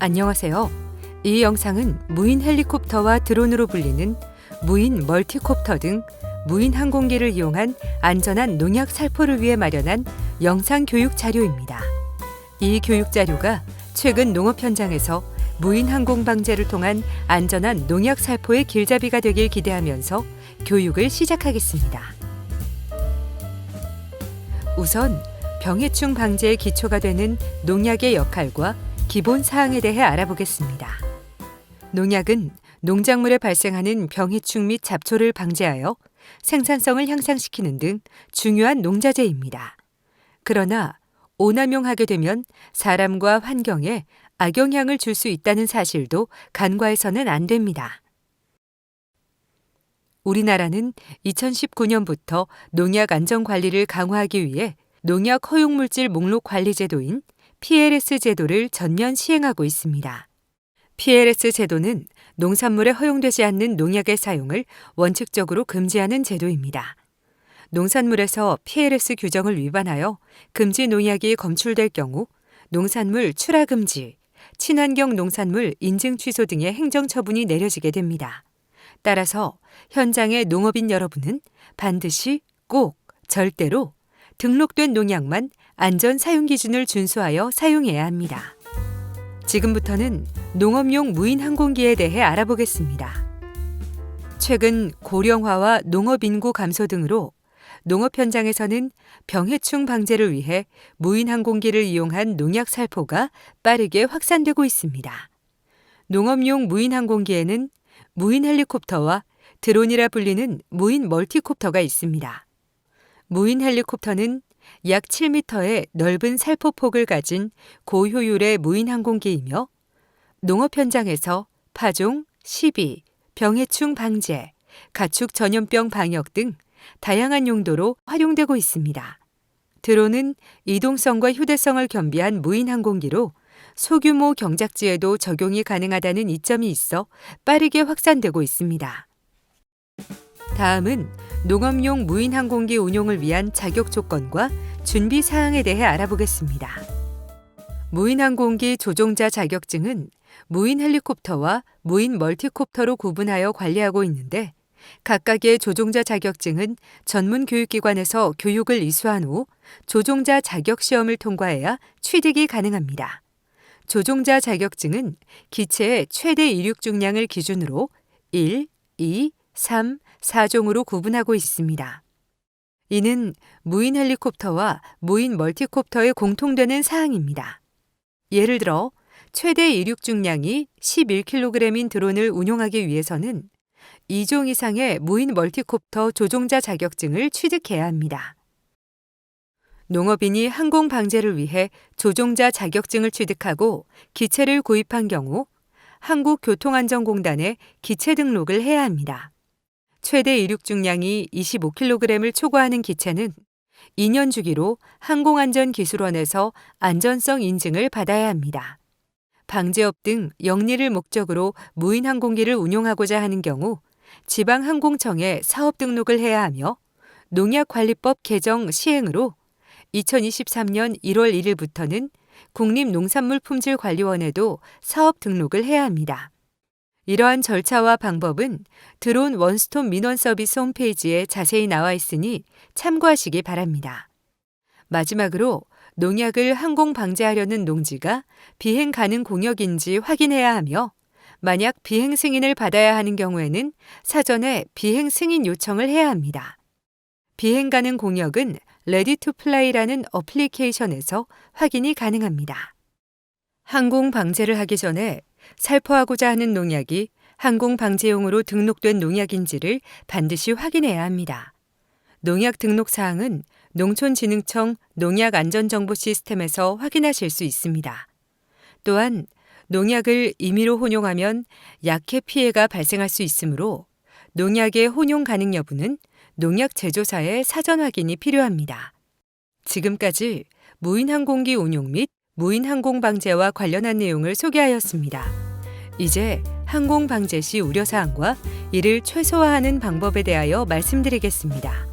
안녕하세요. 이 영상은 무인 헬리콥터와 드론으로 불리는 무인 멀티콥터 등 무인 항공기를 이용한 안전한 농약 살포를 위해 마련한 영상 교육 자료입니다. 이 교육 자료가 최근 농업 현장에서 무인 항공 방제를 통한 안전한 농약 살포의 길잡이가 되길 기대하면서 교육을 시작하겠습니다. 우선 병해충 방제의 기초가 되는 농약의 역할과 기본 사항에 대해 알아보겠습니다. 농약은 농작물에 발생하는 병해충 및 잡초를 방제하여 생산성을 향상시키는 등 중요한 농자재입니다. 그러나 오남용하게 되면 사람과 환경에 악영향을 줄 수 있다는 사실도 간과해서는 안 됩니다. 우리나라는 2019년부터 농약 안전 관리를 강화하기 위해 농약 허용물질 목록 관리 제도인 PLS 제도를 전면 시행하고 있습니다. PLS 제도는 농산물에 허용되지 않는 농약의 사용을 원칙적으로 금지하는 제도입니다. 농산물에서 PLS 규정을 위반하여 금지 농약이 검출될 경우 농산물 출하 금지, 친환경 농산물 인증 취소 등의 행정처분이 내려지게 됩니다. 따라서 현장의 농업인 여러분은 반드시 꼭 절대로 등록된 농약만 안전 사용 기준을 준수하여 사용해야 합니다. 지금부터는 농업용 무인 항공기에 대해 알아보겠습니다. 최근 고령화와 농업 인구 감소 등으로 농업 현장에서는 병해충 방제를 위해 무인 항공기를 이용한 농약 살포가 빠르게 확산되고 있습니다. 농업용 무인 항공기에는 무인 헬리콥터와 드론이라 불리는 무인 멀티콥터가 있습니다. 무인 헬리콥터는 약 7m의 넓은 살포폭을 가진 고효율의 무인 항공기이며 농업 현장에서 파종, 시비, 병해충 방제, 가축 전염병 방역 등 다양한 용도로 활용되고 있습니다. 드론은 이동성과 휴대성을 겸비한 무인 항공기로 소규모 경작지에도 적용이 가능하다는 이점이 있어 빠르게 확산되고 있습니다. 다음은 농업용 무인 항공기 운용을 위한 자격 조건과 준비 사항에 대해 알아보겠습니다. 무인 항공기 조종자 자격증은 무인 헬리콥터와 무인 멀티콥터로 구분하여 관리하고 있는데 각각의 조종자 자격증은 전문 교육기관에서 교육을 이수한 후 조종자 자격 시험을 통과해야 취득이 가능합니다. 조종자 자격증은 기체의 최대 이륙 중량을 기준으로 1, 2, 3, 4종으로 구분하고 있습니다. 이는 무인 헬리콥터와 무인 멀티콥터에 공통되는 사항입니다. 예를 들어 최대 이륙 중량이 11kg인 드론을 운용하기 위해서는 2종 이상의 무인 멀티콥터 조종자 자격증을 취득해야 합니다. 농업인이 항공 방제를 위해 조종자 자격증을 취득하고 기체를 구입한 경우 한국교통안전공단에 기체 등록을 해야 합니다. 최대 이륙 중량이 25kg을 초과하는 기체는 2년 주기로 항공안전기술원에서 안전성 인증을 받아야 합니다. 방제업 등 영리를 목적으로 무인 항공기를 운용하고자 하는 경우 지방항공청에 사업 등록을 해야 하며 농약관리법 개정 시행으로 2023년 1월 1일부터는 국립농산물품질관리원에도 사업 등록을 해야 합니다. 이러한 절차와 방법은 드론 원스톱 민원 서비스 홈페이지에 자세히 나와 있으니 참고하시기 바랍니다. 마지막으로 농약을 항공 방제하려는 농지가 비행 가능 공역인지 확인해야 하며 만약 비행 승인을 받아야 하는 경우에는 사전에 비행 승인 요청을 해야 합니다. 비행 가능 공역은 레디투플라이라는 어플리케이션에서 확인이 가능합니다. 항공 방제를 하기 전에 살포하고자 하는 농약이 항공 방제용으로 등록된 농약인지를 반드시 확인해야 합니다. 농약 등록 사항은 농촌진흥청 농약안전정보 시스템에서 확인하실 수 있습니다. 또한 농약을 임의로 혼용하면 약해 피해가 발생할 수 있으므로 농약의 혼용 가능 여부는 농약 제조사의 사전 확인이 필요합니다. 지금까지 무인 항공기 운용 및 무인 항공 방제와 관련한 내용을 소개하였습니다. 이제 항공 방제 시 우려사항과 이를 최소화하는 방법에 대하여 말씀드리겠습니다.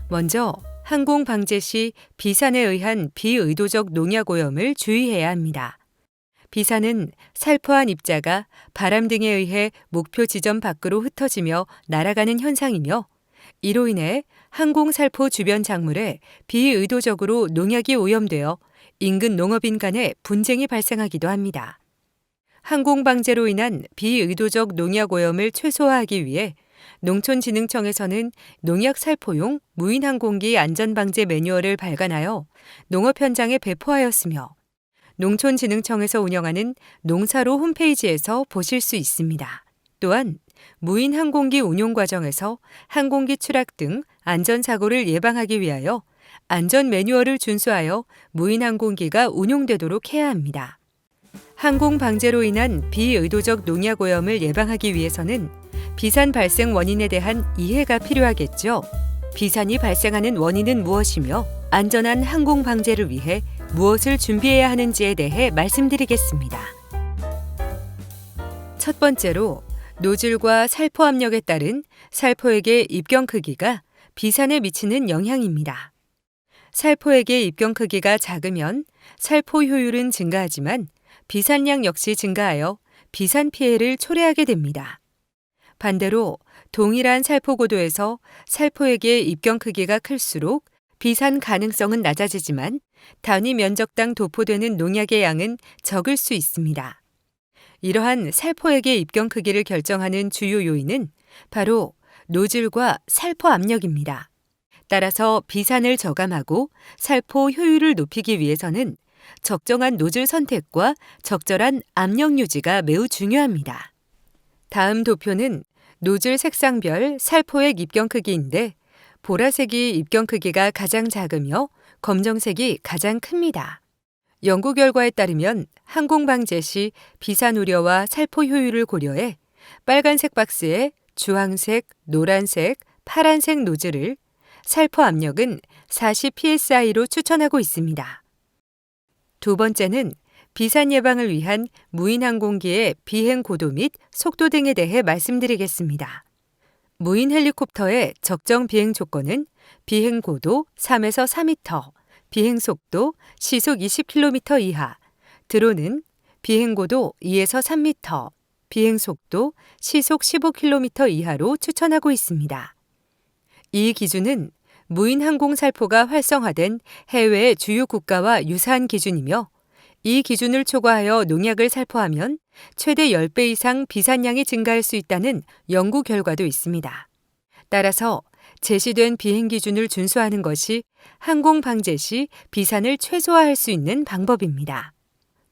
먼저 항공 방제 시 비산에 의한 비의도적 농약 오염을 주의해야 합니다. 비산은 살포한 입자가 바람 등에 의해 목표 지점 밖으로 흩어지며 날아가는 현상이며 이로 인해 항공살포 주변 작물에 비의도적으로 농약이 오염되어 인근 농업인 간에 분쟁이 발생하기도 합니다. 항공방제로 인한 비의도적 농약 오염을 최소화하기 위해 농촌진흥청에서는 농약 살포용 무인항공기 안전방제 매뉴얼을 발간하여 농업 현장에 배포하였으며 농촌진흥청에서 운영하는 농사로 홈페이지에서 보실 수 있습니다. 또한 무인항공기 운용 과정에서 항공기 추락 등 안전사고를 예방하기 위하여 안전 매뉴얼을 준수하여 무인항공기가 운용되도록 해야 합니다. 항공 방제로 인한 비의도적 농약 오염을 예방하기 위해서는 비산 발생 원인에 대한 이해가 필요하겠죠. 비산이 발생하는 원인은 무엇이며 안전한 항공 방제를 위해 무엇을 준비해야 하는지에 대해 말씀드리겠습니다. 첫 번째로 노즐과 살포 압력에 따른 살포액의 입경 크기가 비산에 미치는 영향입니다. 살포액의 입경 크기가 작으면 살포 효율은 증가하지만 비산량 역시 증가하여 비산 피해를 초래하게 됩니다. 반대로 동일한 살포 고도에서 살포액의 입경 크기가 클수록 비산 가능성은 낮아지지만 단위 면적당 도포되는 농약의 양은 적을 수 있습니다. 이러한 살포액의 입경 크기를 결정하는 주요 요인은 바로 노즐과 살포 압력입니다. 따라서 비산을 저감하고 살포 효율을 높이기 위해서는 적정한 노즐 선택과 적절한 압력 유지가 매우 중요합니다. 다음 도표는 노즐 색상별 살포액 입경 크기인데 보라색이 입경 크기가 가장 작으며 검정색이 가장 큽니다. 연구 결과에 따르면 항공 방제 시 비산 우려와 살포 효율을 고려해 빨간색 박스에 주황색, 노란색, 파란색 노즐을 살포 압력은 40 psi로 추천하고 있습니다. 두 번째는 비산 예방을 위한 무인 항공기의 비행 고도 및 속도 등에 대해 말씀드리겠습니다. 무인 헬리콥터의 적정 비행 조건은 비행 고도 3에서 4m, 비행 속도 시속 20km 이하, 드론은 비행 고도 2에서 3m, 비행 속도 시속 15km 이하로 추천하고 있습니다. 이 기준은 무인 항공 살포가 활성화된 해외 주요 국가와 유사한 기준이며 이 기준을 초과하여 농약을 살포하면 최대 10배 이상 비산량이 증가할 수 있다는 연구 결과도 있습니다. 따라서 제시된 비행 기준을 준수하는 것이 항공 방제 시 비산을 최소화할 수 있는 방법입니다.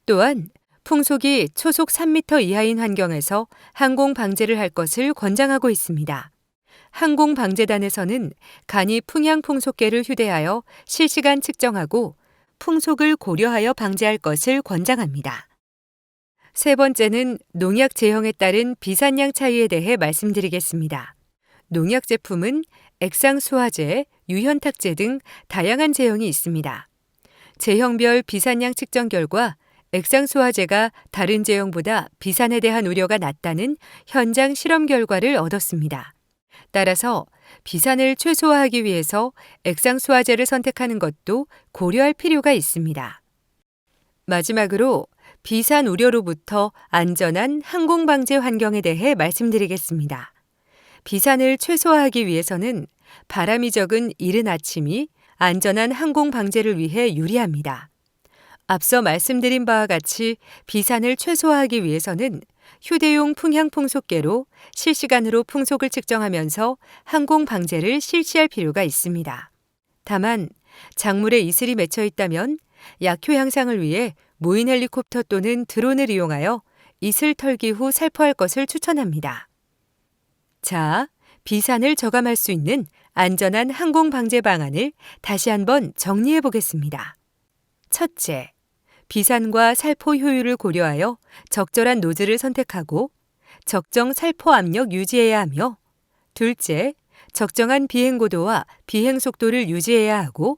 또한 풍속이 초속 3m 이하인 환경에서 항공 방제를 할 것을 권장하고 있습니다. 항공방제단에서는 간이 풍향 풍속계를 휴대하여 실시간 측정하고 풍속을 고려하여 방제할 것을 권장합니다. 세 번째는 농약 제형에 따른 비산량 차이에 대해 말씀드리겠습니다. 농약 제품은 액상수화제, 유현탁제 등 다양한 제형이 있습니다. 제형별 비산량 측정 결과 액상수화제가 다른 제형보다 비산에 대한 우려가 낮다는 현장 실험 결과를 얻었습니다. 따라서 비산을 최소화하기 위해서 액상수화제를 선택하는 것도 고려할 필요가 있습니다. 마지막으로 비산 우려로부터 안전한 항공방제 환경에 대해 말씀드리겠습니다. 비산을 최소화하기 위해서는 바람이 적은 이른 아침이 안전한 항공방제를 위해 유리합니다. 앞서 말씀드린 바와 같이 비산을 최소화하기 위해서는 휴대용 풍향 풍속계로 실시간으로 풍속을 측정하면서 항공 방제를 실시할 필요가 있습니다. 다만 작물에 이슬이 맺혀 있다면 약효 향상을 위해 무인 헬리콥터 또는 드론을 이용하여 이슬 털기 후 살포할 것을 추천합니다. 자, 비산을 저감할 수 있는 안전한 항공 방제 방안을 다시 한번 정리해 보겠습니다. 첫째, 비산과 살포 효율을 고려하여 적절한 노즐을 선택하고 적정 살포 압력 유지해야 하며, 둘째, 적정한 비행 고도와 비행 속도를 유지해야 하고,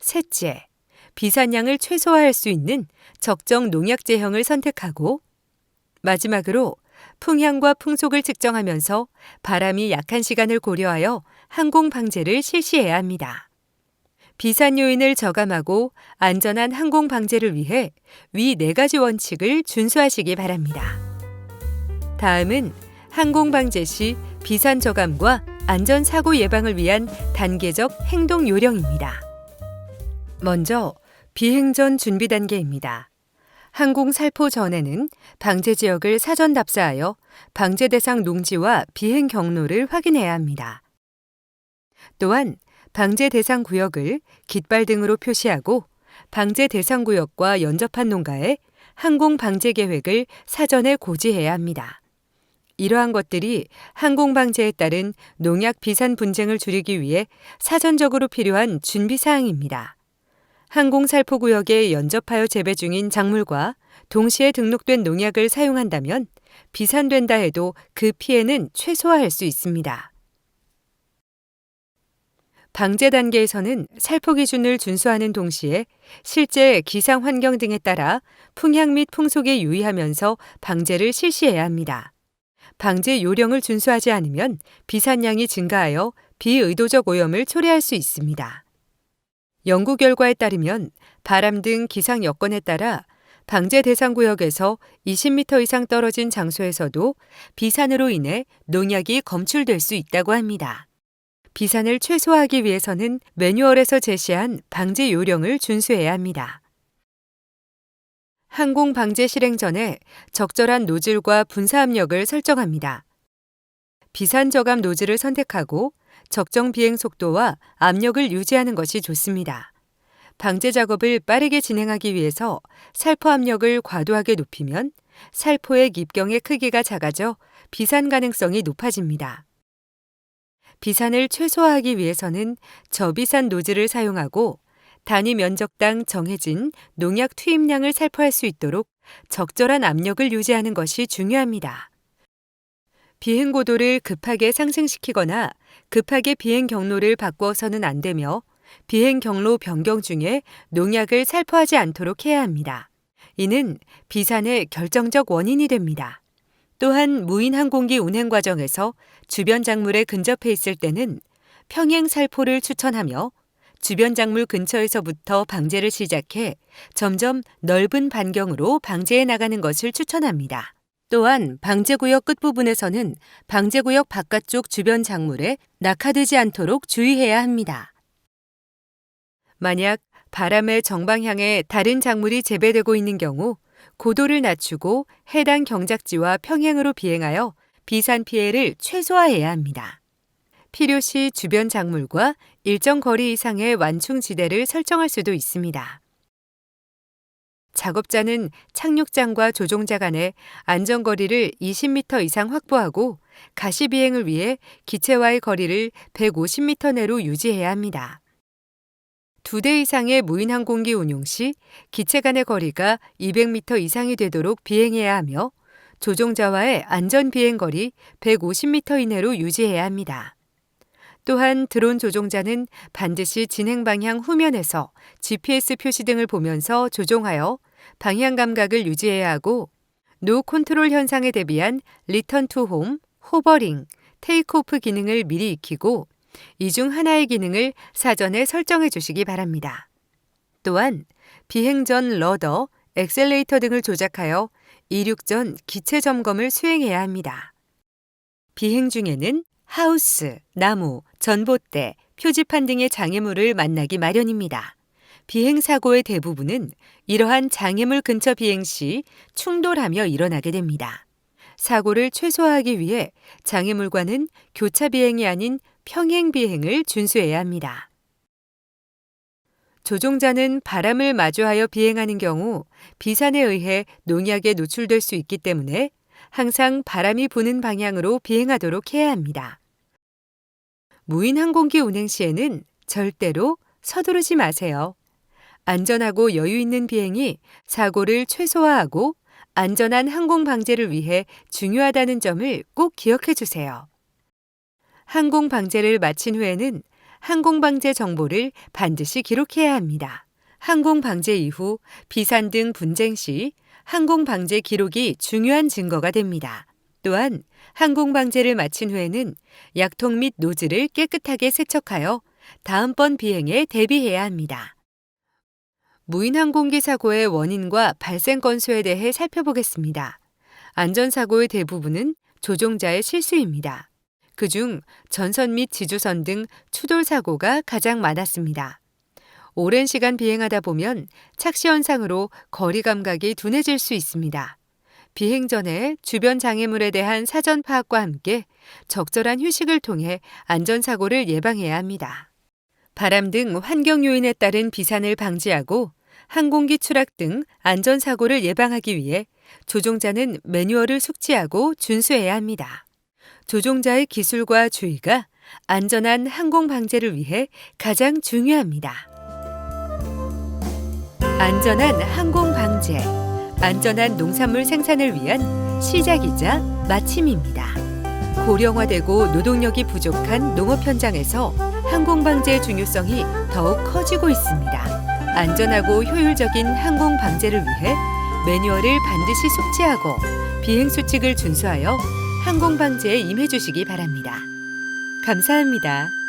셋째, 비산량을 최소화할 수 있는 적정 농약 제형을 선택하고, 마지막으로 풍향과 풍속을 측정하면서 바람이 약한 시간을 고려하여 항공 방제를 실시해야 합니다. 비산 요인을 저감하고 안전한 항공 방제를 위해 위 4가지 원칙을 준수하시기 바랍니다. 다음은 항공 방제 시 비산 저감과 안전 사고 예방을 위한 단계적 행동 요령입니다. 먼저 비행 전 준비 단계입니다. 항공 살포 전에는 방제 지역을 사전 답사하여 방제 대상 농지와 비행 경로를 확인해야 합니다. 또한 방제 대상 구역을 깃발 등으로 표시하고 방제 대상 구역과 연접한 농가에 항공 방제 계획을 사전에 고지해야 합니다. 이러한 것들이 항공 방제에 따른 농약 비산 분쟁을 줄이기 위해 사전적으로 필요한 준비 사항입니다. 항공 살포 구역에 연접하여 재배 중인 작물과 동시에 등록된 농약을 사용한다면 비산된다 해도 그 피해는 최소화할 수 있습니다. 방제 단계에서는 살포 기준을 준수하는 동시에 실제 기상 환경 등에 따라 풍향 및 풍속에 유의하면서 방제를 실시해야 합니다. 방제 요령을 준수하지 않으면 비산량이 증가하여 비의도적 오염을 초래할 수 있습니다. 연구 결과에 따르면 바람 등 기상 여건에 따라 방제 대상 구역에서 20m 이상 떨어진 장소에서도 비산으로 인해 농약이 검출될 수 있다고 합니다. 비산을 최소화하기 위해서는 매뉴얼에서 제시한 방제 요령을 준수해야 합니다. 항공 방제 실행 전에 적절한 노즐과 분사 압력을 설정합니다. 비산 저감 노즐을 선택하고 적정 비행 속도와 압력을 유지하는 것이 좋습니다. 방제 작업을 빠르게 진행하기 위해서 살포 압력을 과도하게 높이면 살포의 입경의 크기가 작아져 비산 가능성이 높아집니다. 비산을 최소화하기 위해서는 저비산 노즐을 사용하고 단위 면적당 정해진 농약 투입량을 살포할 수 있도록 적절한 압력을 유지하는 것이 중요합니다. 비행 고도를 급하게 상승시키거나 급하게 비행 경로를 바꾸어서는 안 되며 비행 경로 변경 중에 농약을 살포하지 않도록 해야 합니다. 이는 비산의 결정적 원인이 됩니다. 또한 무인 항공기 운행 과정에서 주변 작물에 근접해 있을 때는 평행 살포를 추천하며 주변 작물 근처에서부터 방제를 시작해 점점 넓은 반경으로 방제해 나가는 것을 추천합니다. 또한 방제구역 끝부분에서는 방제구역 바깥쪽 주변 작물에 낙하되지 않도록 주의해야 합니다. 만약 바람의 정방향에 다른 작물이 재배되고 있는 경우 고도를 낮추고 해당 경작지와 평행으로 비행하여 비산 피해를 최소화해야 합니다. 필요시 주변 작물과 일정 거리 이상의 완충지대를 설정할 수도 있습니다. 작업자는 착륙장과 조종자 간의 안전거리를 20m 이상 확보하고 가시 비행을 위해 기체와의 거리를 150m 내로 유지해야 합니다. 2대 이상의 무인 항공기 운용 시 기체 간의 거리가 200m 이상이 되도록 비행해야 하며 조종자와의 안전 비행 거리 150m 이내로 유지해야 합니다. 또한 드론 조종자는 반드시 진행 방향 후면에서 GPS 표시 등을 보면서 조종하여 방향 감각을 유지해야 하고 노 컨트롤 현상에 대비한 리턴 투 홈, 호버링, 테이크오프 기능을 미리 익히고 이 중 하나의 기능을 사전에 설정해 주시기 바랍니다. 또한 비행 전 러더, 엑셀레이터 등을 조작하여 이륙 전 기체 점검을 수행해야 합니다. 비행 중에는 하우스, 나무, 전봇대, 표지판 등의 장애물을 만나기 마련입니다. 비행 사고의 대부분은 이러한 장애물 근처 비행 시 충돌하며 일어나게 됩니다. 사고를 최소화하기 위해 장애물과는 교차 비행이 아닌 평행 비행을 준수해야 합니다. 조종자는 바람을 마주하여 비행하는 경우 비산에 의해 농약에 노출될 수 있기 때문에 항상 바람이 부는 방향으로 비행하도록 해야 합니다. 무인 항공기 운행 시에는 절대로 서두르지 마세요. 안전하고 여유 있는 비행이 사고를 최소화하고 안전한 항공 방제를 위해 중요하다는 점을 꼭 기억해 주세요. 항공 방제를 마친 후에는 항공 방제 정보를 반드시 기록해야 합니다. 항공 방제 이후 비산 등 분쟁 시 항공 방제 기록이 중요한 증거가 됩니다. 또한 항공 방제를 마친 후에는 약통 및 노즐을 깨끗하게 세척하여 다음번 비행에 대비해야 합니다. 무인 항공기 사고의 원인과 발생 건수에 대해 살펴보겠습니다. 안전사고의 대부분은 조종자의 실수입니다. 그중 전선 및 지주선 등 추돌 사고가 가장 많았습니다. 오랜 시간 비행하다 보면 착시 현상으로 거리 감각이 둔해질 수 있습니다. 비행 전에 주변 장애물에 대한 사전 파악과 함께 적절한 휴식을 통해 안전사고를 예방해야 합니다. 바람 등 환경 요인에 따른 비산을 방지하고 항공기 추락 등 안전사고를 예방하기 위해 조종자는 매뉴얼을 숙지하고 준수해야 합니다. 조종자의 기술과 주의가 안전한 항공 방제를 위해 가장 중요합니다. 안전한 항공 방제, 안전한 농산물 생산을 위한 시작이자 마침입니다. 고령화되고 노동력이 부족한 농업 현장에서 항공 방제의 중요성이 더욱 커지고 있습니다. 안전하고 효율적인 항공 방제를 위해 매뉴얼을 반드시 숙지하고 비행 수칙을 준수하여 항공 방제에 임해 주시기 바랍니다. 감사합니다.